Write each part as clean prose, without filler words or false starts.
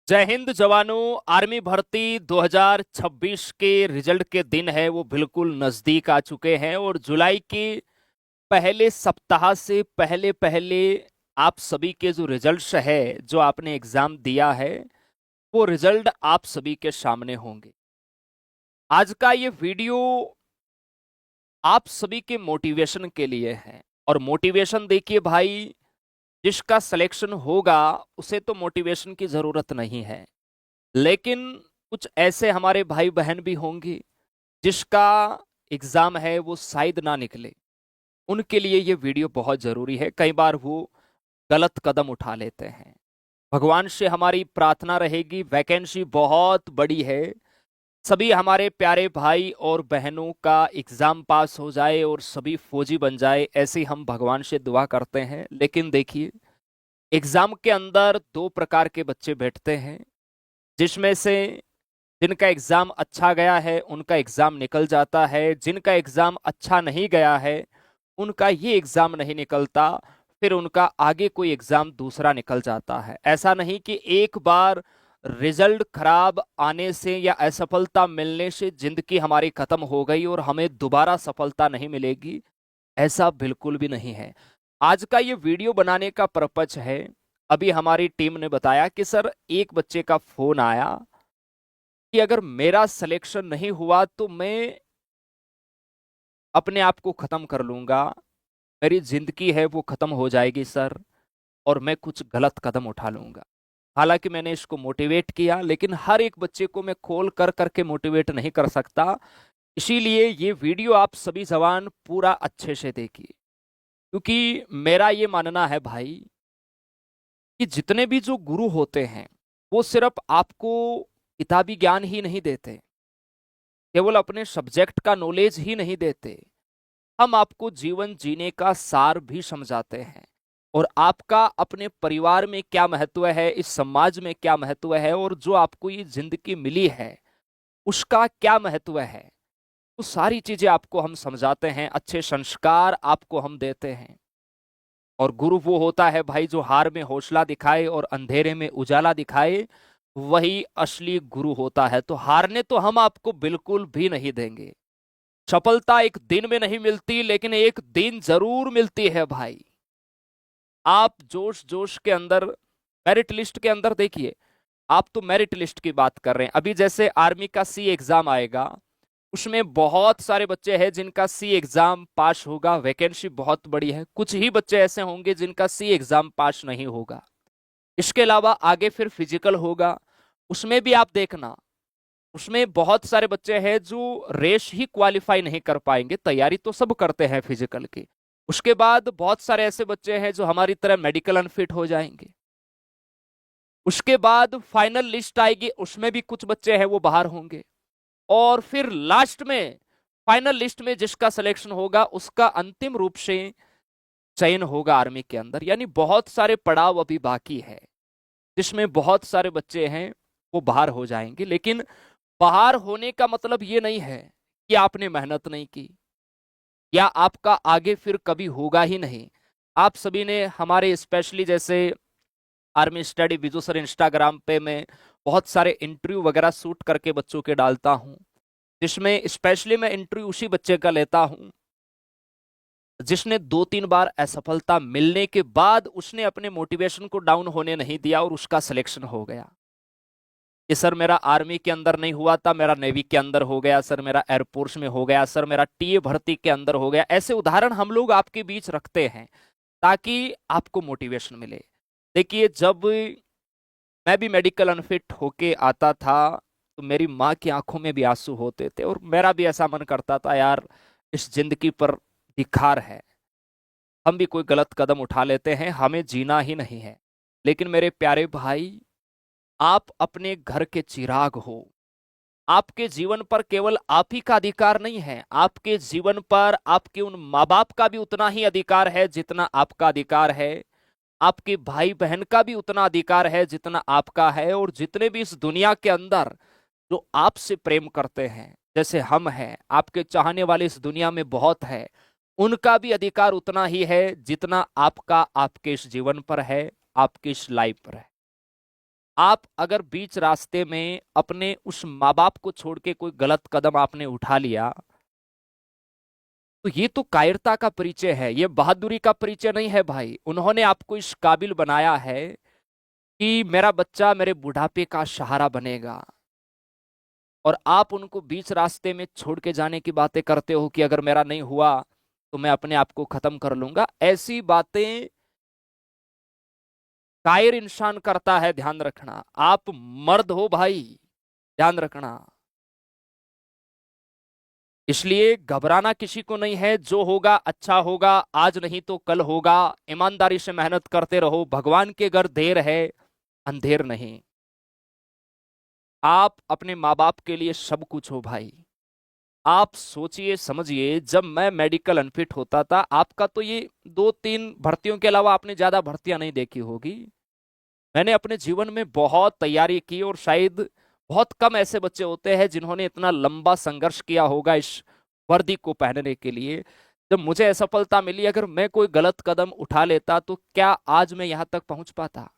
जय हिंद जवानों। आर्मी भर्ती 2026 के रिजल्ट के दिन है वो बिल्कुल नजदीक आ चुके हैं और जुलाई के पहले सप्ताह से पहले पहले आप सभी के जो रिजल्ट्स है, जो आपने एग्जाम दिया है, वो रिजल्ट आप सभी के सामने होंगे। आज का ये वीडियो आप सभी के मोटिवेशन के लिए है। और मोटिवेशन देखिए भाई, जिसका सिलेक्शन होगा उसे तो मोटिवेशन की जरूरत नहीं है, लेकिन कुछ ऐसे हमारे भाई बहन भी होंगे जिसका एग्जाम है वो शायद ना निकले। उनके लिए ये वीडियो बहुत जरूरी है। कई बार वो गलत कदम उठा लेते हैं। भगवान से हमारी प्रार्थना रहेगी, वैकेंसी बहुत बड़ी है, सभी हमारे प्यारे भाई और बहनों का एग्जाम पास हो जाए और सभी फौजी बन जाए, ऐसे हम भगवान से दुआ करते हैं। लेकिन देखिए, एग्जाम के अंदर दो प्रकार के बच्चे बैठते हैं, जिसमें से जिनका एग्जाम अच्छा गया है उनका एग्जाम निकल जाता है, जिनका एग्जाम अच्छा नहीं गया है उनका ये एग्जाम नहीं निकलता, फिर उनका आगे कोई एग्जाम दूसरा निकल जाता है। ऐसा नहीं कि एक बार रिजल्ट खराब आने से या असफलता मिलने से जिंदगी हमारी खत्म हो गई और हमें दोबारा सफलता नहीं मिलेगी, ऐसा बिल्कुल भी नहीं है। आज का ये वीडियो बनाने का पर्पज है, अभी हमारी टीम ने बताया कि सर एक बच्चे का फोन आया कि अगर मेरा सिलेक्शन नहीं हुआ तो मैं अपने आप को खत्म कर लूंगा, मेरी जिंदगी है वो खत्म हो जाएगी सर, और मैं कुछ गलत कदम उठा लूंगा। हालांकि मैंने इसको मोटिवेट किया, लेकिन हर एक बच्चे को मैं खोल कर करके मोटिवेट नहीं कर सकता। इसीलिए ये वीडियो आप सभी जवान पूरा अच्छे से देखिए, क्योंकि मेरा ये मानना है भाई कि जितने भी जो गुरु होते हैं वो सिर्फ आपको किताबी ज्ञान ही नहीं देते, केवल अपने सब्जेक्ट का नॉलेज ही नहीं देते, हम आपको जीवन जीने का सार भी समझाते हैं। और आपका अपने परिवार में क्या महत्व है, इस समाज में क्या महत्व है, और जो आपको ये जिंदगी मिली है उसका क्या महत्व है, वो सारी चीजें आपको हम समझाते हैं, अच्छे संस्कार आपको हम देते हैं। और गुरु वो होता है भाई जो हार में हौसला दिखाए और अंधेरे में उजाला दिखाए, वही असली गुरु होता है। तो हारने तो हम आपको बिल्कुल भी नहीं देंगे। सफलता एक दिन में नहीं मिलती, लेकिन एक दिन जरूर मिलती है भाई। आप जोश जोश के अंदर मेरिट लिस्ट के अंदर देखिए, आप तो मेरिट लिस्ट की बात कर रहे हैं। अभी जैसे आर्मी का सी एग्जाम आएगा, उसमें बहुत सारे बच्चे हैं जिनका सी एग्जाम पास होगा, वैकेंसी बहुत बड़ी है। कुछ ही बच्चे ऐसे होंगे जिनका सी एग्जाम पास नहीं होगा। इसके अलावा आगे फिर फिजिकल होगा, उसमें भी आप देखना, उसमें बहुत सारे बच्चे हैं जो रेस ही क्वालिफाई नहीं कर पाएंगे। तैयारी तो सब करते हैं फिजिकल की। उसके बाद बहुत सारे ऐसे बच्चे हैं जो हमारी तरह मेडिकल अनफिट हो जाएंगे। उसके बाद फाइनल लिस्ट आएगी, उसमें भी कुछ बच्चे हैं वो बाहर होंगे। और फिर लास्ट में फाइनल लिस्ट में जिसका सिलेक्शन होगा उसका अंतिम रूप से चयन होगा आर्मी के अंदर। यानी बहुत सारे पड़ाव अभी बाकी है, जिसमें बहुत सारे बच्चे हैं वो बाहर हो जाएंगे। लेकिन बाहर होने का मतलब ये नहीं है कि आपने मेहनत नहीं की या आपका आगे फिर कभी होगा ही नहीं। आप सभी ने हमारे स्पेशली जैसे army study Viju sir Instagram पे मैं बहुत सारे इंटरव्यू वगैरह शूट करके बच्चों के डालता हूं, जिसमें स्पेशली मैं इंटरव्यू उसी बच्चे का लेता हूं जिसने 2-3 बार असफलता मिलने के बाद उसने अपने मोटिवेशन को डाउन होने नहीं दिया और उसका सिलेक्शन हो गया। कि सर मेरा आर्मी के अंदर नहीं हुआ था, मेरा नेवी के अंदर हो गया, सर मेरा एयरफोर्स में हो गया, सर मेरा टीए भर्ती के अंदर हो गया। ऐसे उदाहरण हम लोग आपके बीच रखते हैं ताकि आपको मोटिवेशन मिले। देखिए, जब मैं भी मेडिकल अनफिट होके आता था तो मेरी माँ की आंखों में भी आंसू होते थे और मेरा भी ऐसा मन करता था, यार इस जिंदगी पर धिक्कार है, हम भी कोई गलत कदम उठा लेते हैं, हमें जीना ही नहीं है। लेकिन मेरे प्यारे भाई, आप अपने घर के चिराग हो। आपके जीवन पर केवल आप ही का अधिकार नहीं है, आपके जीवन पर आपके उन माँ बाप का भी उतना ही अधिकार है जितना आपका अधिकार है। आपके भाई बहन का भी उतना अधिकार है जितना आपका है। और जितने भी इस दुनिया के अंदर जो आपसे प्रेम करते हैं, जैसे हम हैं, आपके चाहने वाले इस दुनिया में बहुत है, उनका भी अधिकार उतना ही है जितना आपका आपके इस जीवन पर है, आपकी इस लाइफ पर है। आप अगर बीच रास्ते में अपने उस माँ बाप को छोड़ के कोई गलत कदम आपने उठा लिया, तो ये तो कायरता का परिचय है, ये बहादुरी का परिचय नहीं है भाई। उन्होंने आपको इस काबिल बनाया है कि मेरा बच्चा मेरे बुढ़ापे का सहारा बनेगा, और आप उनको बीच रास्ते में छोड़ के जाने की बातें करते हो कि अगर मेरा नहीं हुआ तो मैं अपने आप को खत्म कर लूंगा। ऐसी बातें कायर इंसान करता है, ध्यान रखना। आप मर्द हो भाई, ध्यान रखना। इसलिए घबराना किसी को नहीं है, जो होगा अच्छा होगा, आज नहीं तो कल होगा। ईमानदारी से मेहनत करते रहो, भगवान के घर देर है अंधेर नहीं। आप अपने माँ बाप के लिए सब कुछ हो भाई। आप सोचिए समझिए, जब मैं मेडिकल अनफिट होता था, आपका तो ये 2-3 भर्तियों के अलावा आपने ज्यादा भर्तियां नहीं देखी होगी। मैंने अपने जीवन में बहुत तैयारी की, और शायद बहुत कम ऐसे बच्चे होते हैं जिन्होंने इतना लंबा संघर्ष किया होगा इस वर्दी को पहनने के लिए। जब मुझे असफलता मिली, अगर मैं कोई गलत कदम उठा लेता तो क्या आज मैं यहां तक पहुंच पाता?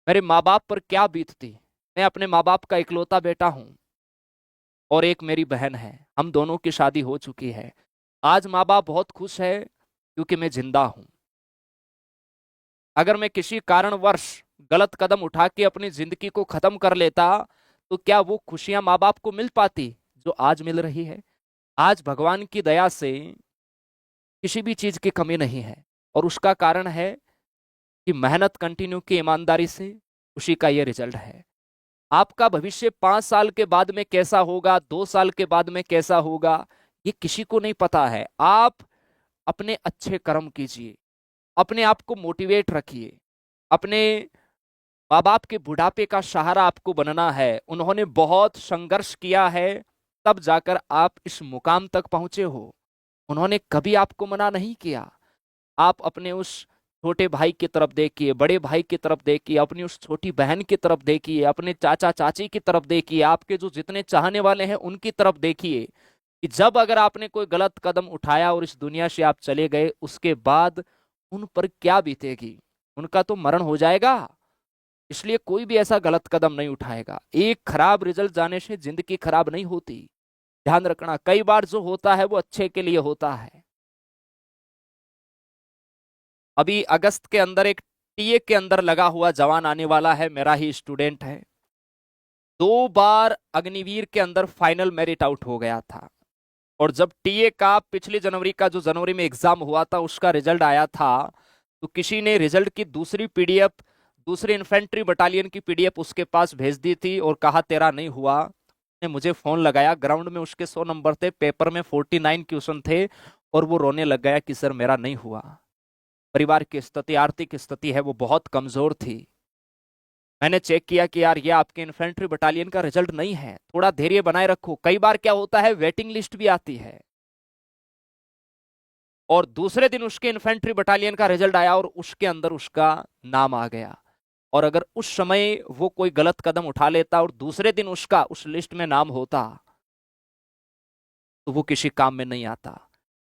मेरे माँ बाप पर क्या बीतती। मैं अपने माँ बाप का इकलौता बेटा हूं, और एक मेरी बहन है, हम दोनों की शादी हो चुकी है। आज माँ बाप बहुत खुश है क्योंकि मैं जिंदा हूं। अगर मैं किसी कारणवश गलत कदम उठा के अपनी जिंदगी को खत्म कर लेता, तो क्या वो खुशियां माँ बाप को मिल पाती जो आज मिल रही है? आज भगवान की दया से किसी भी चीज की कमी नहीं है, और उसका कारण है कि मेहनत कंटिन्यू की, ईमानदारी से, उसी का ये रिजल्ट है। आपका भविष्य 5 साल के बाद में कैसा होगा, 2 साल के बाद में कैसा होगा, ये किसी को नहीं पता है। आप अपने अच्छे कर्म कीजिए, अपने आप को मोटिवेट रखिए। अपने माँ बाप के बुढ़ापे का सहारा आपको बनना है। उन्होंने बहुत संघर्ष किया है, तब जाकर आप इस मुकाम तक पहुंचे हो। उन्होंने कभी आपको मना नहीं किया। आप अपने उस छोटे भाई की तरफ देखिए, बड़े भाई की तरफ देखिए, अपनी उस छोटी बहन की तरफ देखिए, अपने चाचा चाची की तरफ देखिए, आपके जो जितने चाहने वाले हैं उनकी तरफ देखिए, कि जब अगर आपने कोई गलत कदम उठाया और इस दुनिया से आप चले गए, उसके बाद उन पर क्या बीतेगी। उनका तो मरण हो जाएगा। इसलिए कोई भी ऐसा गलत कदम नहीं उठाएगा। एक खराब रिजल्ट जाने से जिंदगी खराब नहीं होती, ध्यान रखना। कई बार जो होता है वो अच्छे के लिए होता है। अभी अगस्त के अंदर एक टीए के अंदर लगा हुआ जवान आने वाला है, मेरा ही स्टूडेंट है। 2 बार अग्निवीर के अंदर फाइनल मेरिट आउट हो गया था, और जब टीए का पिछली जनवरी का जो जनवरी में एग्जाम हुआ था उसका रिजल्ट आया था, तो किसी ने रिजल्ट की दूसरी पीडीएफ, दूसरी इन्फेंट्री बटालियन की पीडीएफ उसके पास भेज दी थी और कहा तेरा नहीं हुआ। उसने मुझे फोन लगाया, ग्राउंड में उसके 100 नंबर थे, पेपर में 49 क्वेश्चन थे, और वो रोने लग गया कि सर मेरा नहीं हुआ। परिवार की स्थिति, आर्थिक स्थिति है वो बहुत कमजोर थी। मैंने चेक किया कि यार ये आपके इन्फेंट्री बटालियन का रिजल्ट नहीं है, थोड़ा धैर्य बनाए रखो। कई बार क्या होता है, वेटिंग लिस्ट भी आती है, और दूसरे दिन उसके इन्फेंट्री बटालियन का रिजल्ट आया और उसके अंदर उसका नाम आ गया। और अगर उस समय वो कोई गलत कदम उठा लेता और दूसरे दिन उसका उस लिस्ट में नाम होता, तो वो किसी काम में नहीं आता।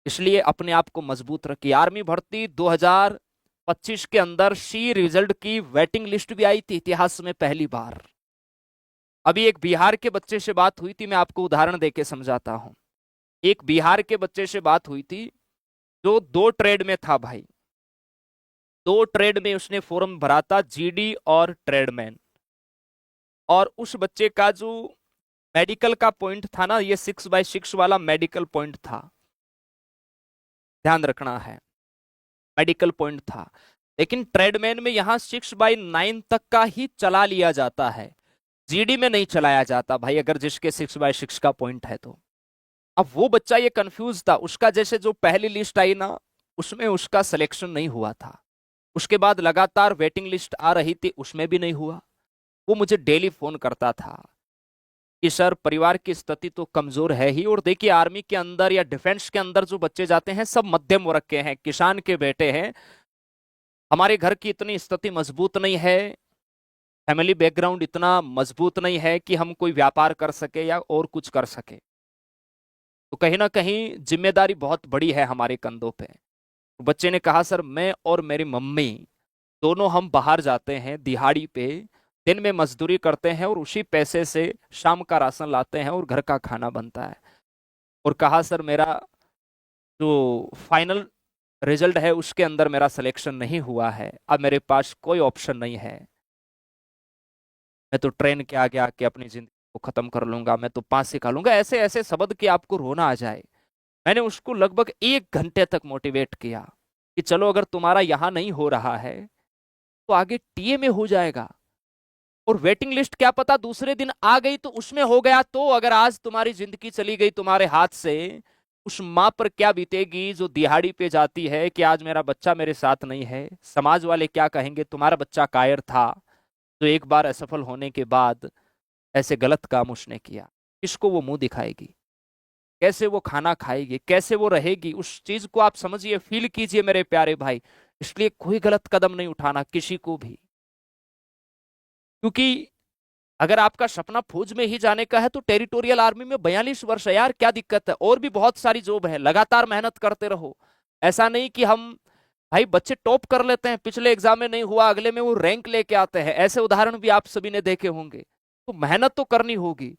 इसलिए अपने आप को मजबूत रखिए। आर्मी भर्ती 2025 के अंदर सी रिजल्ट की वेटिंग लिस्ट भी आई थी, इतिहास में पहली बार। अभी एक बिहार के बच्चे से बात हुई थी, मैं आपको उदाहरण देके समझाता हूं। एक बिहार के बच्चे से बात हुई थी जो 2 ट्रेड में था भाई। 2 ट्रेड में उसने फॉर्म भरा था, जीडी और ट्रेडमैन। और उस बच्चे का जो मेडिकल का पॉइंट था ना, ये 6x6 वाला मेडिकल पॉइंट था, ध्यान रखना है, मेडिकल पॉइंट था। लेकिन ट्रेडमैन में यहां 6x9 तक का ही चला लिया जाता है, जीडी में नहीं चलाया जाता भाई, अगर जिसके 6x6 का पॉइंट है तो। अब वो बच्चा ये कंफ्यूज था, उसका जैसे जो पहली लिस्ट आई ना, उसमें उसका सिलेक्शन नहीं हुआ था। उसके बाद लगातार वेटिंग लिस्ट आ रही थी, उसमें भी नहीं हुआ। वो मुझे डेली फोन करता था कि सर परिवार की स्थिति तो कमजोर है ही, और देखिए आर्मी के अंदर या डिफेंस के अंदर जो बच्चे जाते हैं सब मध्यम वर्ग के हैं, किसान के बेटे हैं। हमारे घर की इतनी स्थिति मजबूत नहीं है, फैमिली बैकग्राउंड इतना मजबूत नहीं है कि हम कोई व्यापार कर सके या और कुछ कर सके। तो कहीं ना कहीं जिम्मेदारी बहुत बड़ी है हमारे कंधों पे। तो बच्चे ने कहा सर मैं और मेरी मम्मी दोनों हम बाहर जाते हैं दिहाड़ी पे, दिन में मजदूरी करते हैं और उसी पैसे से शाम का राशन लाते हैं और घर का खाना बनता है। और कहा सर मेरा जो फाइनल रिजल्ट है उसके अंदर मेरा सिलेक्शन नहीं हुआ है, अब मेरे पास कोई ऑप्शन नहीं है, मैं तो ट्रेन के आगे आके अपनी जिंदगी को खत्म कर लूंगा, मैं तो फांसी खा लूंगा। ऐसे ऐसे शब्द कि आपको रोना आ जाए। मैंने उसको लगभग 1 घंटे तक मोटिवेट किया कि चलो अगर तुम्हारा यहां नहीं हो रहा है तो आगे टीए में हो जाएगा, और वेटिंग लिस्ट क्या पता दूसरे दिन आ गई तो उसमें हो गया। तो अगर आज तुम्हारी जिंदगी चली गई तुम्हारे हाथ से, उस माँ पर क्या बीतेगी जो दिहाड़ी पे जाती है कि आज मेरा बच्चा मेरे साथ नहीं है, समाज वाले क्या कहेंगे, तुम्हारा बच्चा कायर था तो एक बार असफल होने के बाद ऐसे गलत काम उसने किया, किसको वो मुंह दिखाएगी, कैसे वो खाना खाएगी, कैसे वो रहेगी, उस चीज को आप समझिए, फील कीजिए मेरे प्यारे भाई। इसलिए कोई गलत कदम नहीं उठाना किसी को भी, क्योंकि अगर आपका सपना फौज में ही जाने का है तो टेरिटोरियल आर्मी में 42 वर्ष है यार, क्या दिक्कत है, और भी बहुत सारी जॉब है, लगातार मेहनत करते रहो। ऐसा नहीं कि हम, भाई बच्चे टॉप कर लेते हैं, पिछले एग्जाम में नहीं हुआ अगले में वो रैंक लेके आते हैं, ऐसे उदाहरण भी आप सभी ने देखे होंगे। तो मेहनत तो करनी होगी,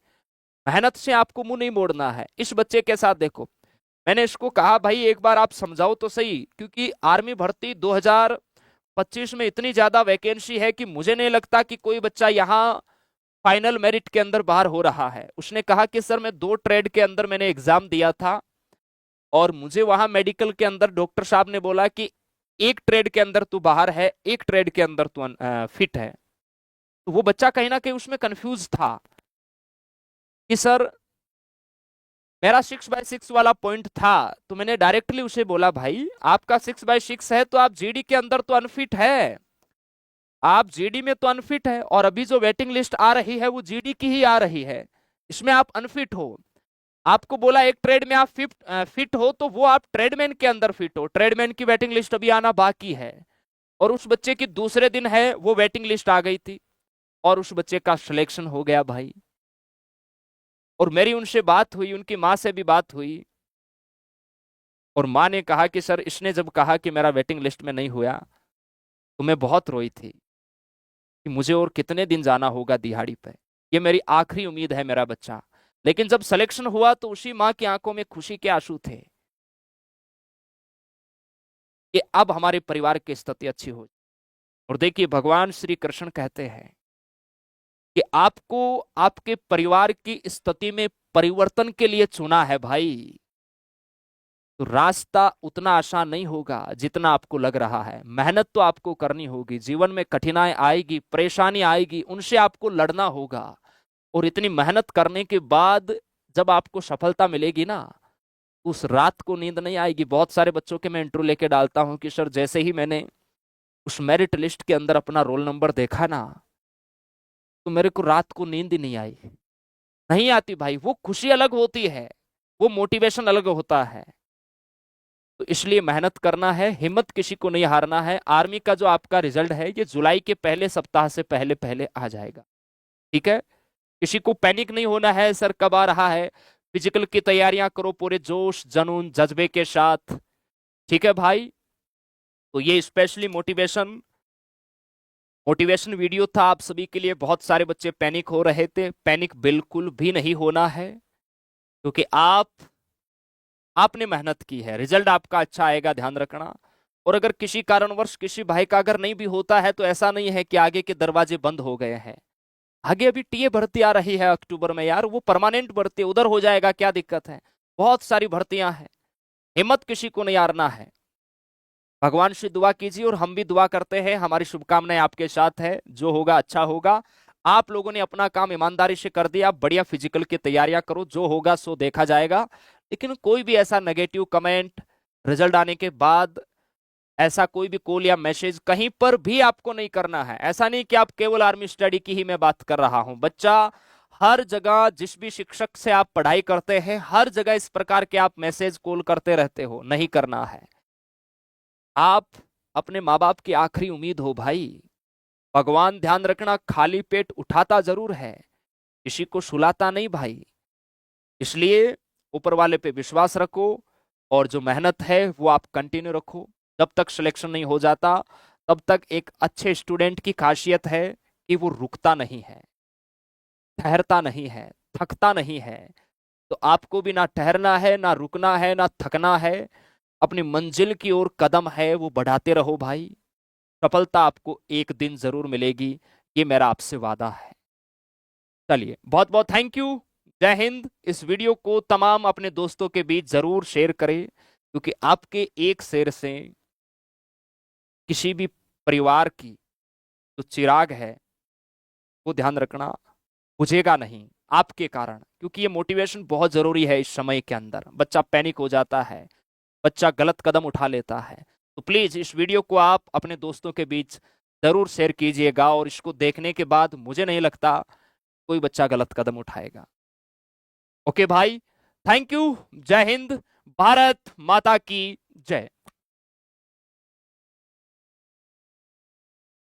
मेहनत से आपको मुंह नहीं मोड़ना है। इस बच्चे के साथ देखो, मैंने इसको कहा भाई एक बार आप समझाओ तो सही, क्योंकि आर्मी भर्ती 2025 में इतनी ज्यादा वैकेंसी है कि मुझे नहीं लगता कि कोई बच्चा यहाँ फाइनल मेरिट के अंदर बाहर हो रहा है। उसने कहा कि सर मैं 2 ट्रेड के अंदर मैंने एग्जाम दिया था और मुझे वहां मेडिकल के अंदर डॉक्टर साहब ने बोला कि एक ट्रेड के अंदर तू बाहर है, एक ट्रेड के अंदर तू फिट है। तो वो बच्चा कहीं ना कहीं उसमें कंफ्यूज था कि सर मेरा 6/6 वाला पॉइंट था। तो मैंने डायरेक्टली उसे बोला भाई आपका 6/6 है तो आप जीडी के अंदर तो अनफिट है, आप जीडी में तो अनफिट है, और अभी जो वेटिंग लिस्ट आ रही है वो जीडी की ही आ रही है, इसमें आप अनफिट हो। आपको बोला एक ट्रेड में आप फिट हो तो वो आप ट्रेडमैन के अंदर फिट हो, ट्रेडमैन की वेटिंग लिस्ट अभी आना बाकी है। और उस बच्चे की दूसरे दिन है वो वेटिंग लिस्ट आ गई थी और उस बच्चे का सिलेक्शन हो गया भाई। और मेरी उनसे बात हुई, उनकी माँ से भी बात हुई, और माँ ने कहा कि सर इसने जब कहा कि मेरा वेटिंग लिस्ट में नहीं हुआ तो मैं बहुत रोई थी कि मुझे और कितने दिन जाना होगा दिहाड़ी पे, ये मेरी आखिरी उम्मीद है मेरा बच्चा। लेकिन जब सिलेक्शन हुआ तो उसी माँ की आंखों में खुशी के आंसू थे कि अब हमारे परिवार की स्थिति अच्छी हो। और देखिए भगवान श्री कृष्ण कहते हैं कि आपको आपके परिवार की स्थिति में परिवर्तन के लिए चुना है भाई, तो रास्ता उतना आसान नहीं होगा जितना आपको लग रहा है। मेहनत तो आपको करनी होगी, जीवन में कठिनाई आएगी, परेशानी आएगी, उनसे आपको लड़ना होगा। और इतनी मेहनत करने के बाद जब आपको सफलता मिलेगी ना, उस रात को नींद नहीं आएगी। बहुत सारे बच्चों के मैं इंटरव्यू लेके डालता हूं कि सर जैसे ही मैंने उस मेरिट लिस्ट के अंदर अपना रोल नंबर देखा ना, तो मेरे को रात को नींद ही नहीं आई। नहीं आती भाई, वो खुशी अलग होती है, वो मोटिवेशन अलग होता है। तो इसलिए मेहनत करना है, हिम्मत किसी को नहीं हारना है। आर्मी का जो आपका रिजल्ट है ये जुलाई के पहले सप्ताह से पहले पहले आ जाएगा, ठीक है। किसी को पैनिक नहीं होना है सर कब आ रहा है, फिजिकल की तैयारियां करो पूरे जोश जुनून जज्बे के साथ, ठीक है भाई। तो ये स्पेशली मोटिवेशन वीडियो था आप सभी के लिए। बहुत सारे बच्चे पैनिक हो रहे थे, पैनिक बिल्कुल भी नहीं होना है, क्योंकि आपने मेहनत की है, रिजल्ट आपका अच्छा आएगा, ध्यान रखना। और अगर किसी कारणवश किसी भाई का अगर नहीं भी होता है तो ऐसा नहीं है कि आगे के दरवाजे बंद हो गए हैं। आगे अभी टीए भर्ती आ रही है अक्टूबर में यार, वो परमानेंट भर्ती उधर हो जाएगा, क्या दिक्कत है, बहुत सारी भर्तियां हैं। हिम्मत किसी को नहीं हारना है, भगवान से दुआ कीजिए और हम भी दुआ करते हैं, हमारी शुभकामनाएं आपके साथ है, जो होगा अच्छा होगा। आप लोगों ने अपना काम ईमानदारी से कर दिया, बढ़िया फिजिकल की तैयारियां करो, जो होगा सो देखा जाएगा। लेकिन कोई भी ऐसा नेगेटिव कमेंट रिजल्ट आने के बाद, ऐसा कोई भी कॉल या मैसेज कहीं पर भी आपको नहीं करना है। ऐसा नहीं कि आप केवल आर्मी स्टडी की ही मैं बात कर रहा हूं, बच्चा हर जगह जिस भी शिक्षक से आप पढ़ाई करते हैं हर जगह इस प्रकार के आप मैसेज कॉल करते रहते हो, नहीं करना है। आप अपने माँ बाप की आखिरी उम्मीद हो भाई। भगवान ध्यान रखना खाली पेट उठाता जरूर है, किसी को सुलाता नहीं भाई। इसलिए ऊपर वाले पे विश्वास रखो और जो मेहनत है वो आप कंटिन्यू रखो। जब तक सिलेक्शन नहीं हो जाता तब तक एक अच्छे स्टूडेंट की खासियत है कि वो रुकता नहीं है, ठहरता नहीं है, थकता नहीं है। तो आपको भी ना ठहरना है, ना रुकना है, ना थकना है। अपनी मंजिल की ओर कदम है वो बढ़ाते रहो भाई। सफलता आपको एक दिन जरूर मिलेगी, ये मेरा आपसे वादा है। चलिए, बहुत बहुत थैंक यू। जय हिंद। इस वीडियो को तमाम अपने दोस्तों के बीच जरूर शेयर करें, क्योंकि आपके एक शेयर से किसी भी परिवार की जो चिराग है वो ध्यान रखना बुझेगा नहीं आपके कारण, क्योंकि ये मोटिवेशन बहुत जरूरी है। इस समय के अंदर बच्चा पैनिक हो जाता है, बच्चा गलत कदम उठा लेता है। तो प्लीज इस वीडियो को आप अपने दोस्तों के बीच जरूर शेयर कीजिएगा, और इसको देखने के बाद मुझे नहीं लगता कोई बच्चा गलत कदम उठाएगा। ओके भाई, थैंक यू। जय हिंद। भारत माता की जय।